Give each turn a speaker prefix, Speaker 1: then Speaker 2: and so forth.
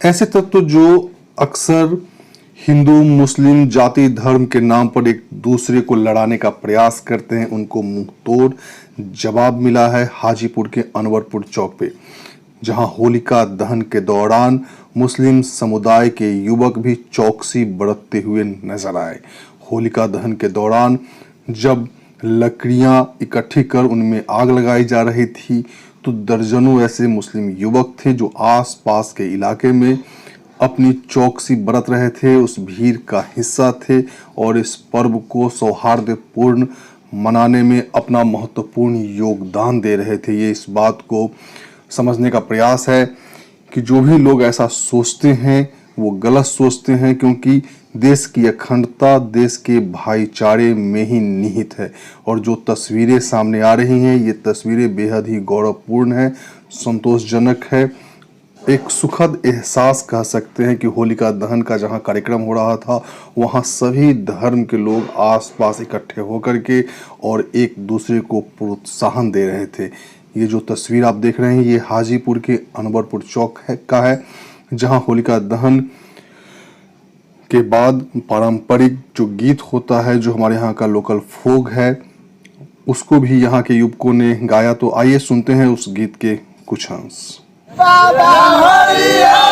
Speaker 1: ऐसे तत्व जो अक्सर हिंदू मुस्लिम जाति धर्म के नाम पर एक दूसरे को लड़ाने का प्रयास करते हैं, उनको मुंह तोड़ जवाब मिला है हाजीपुर के अनवरपुर चौक पे, जहां होलिका दहन के दौरान मुस्लिम समुदाय के युवक भी चौकसी बरतते हुए नजर आए। होलिका दहन के दौरान जब लकड़ियां इकट्ठी कर उनमें आग लगाई जा रही थी तो दर्जनों ऐसे मुस्लिम युवक थे जो आसपास के इलाके में अपनी चौकसी बरत रहे थे, उस भीड़ का हिस्सा थे और इस पर्व को सौहार्दपूर्ण मनाने में अपना महत्वपूर्ण योगदान दे रहे थे। ये इस बात को समझने का प्रयास है कि जो भी लोग ऐसा सोचते हैं वो गलत सोचते हैं, क्योंकि देश की अखंडता देश के भाईचारे में ही निहित है। और जो तस्वीरें सामने आ रही हैं ये तस्वीरें बेहद ही गौरवपूर्ण है, संतोषजनक है। एक सुखद एहसास कह सकते हैं कि होलिका दहन का जहां कार्यक्रम हो रहा था वहां सभी धर्म के लोग आसपास इकट्ठे होकर के और एक दूसरे को प्रोत्साहन दे रहे थे। ये जो तस्वीर आप देख रहे हैं ये हाजीपुर के अनवरपुर चौक का है, जहां होलिका दहन के बाद पारंपरिक जो गीत होता है, जो हमारे यहाँ का लोकल फोक है, उसको भी यहाँ के युवकों ने गाया। तो आइए सुनते हैं उस गीत के कुछ अंश।
Speaker 2: बाबा हरिया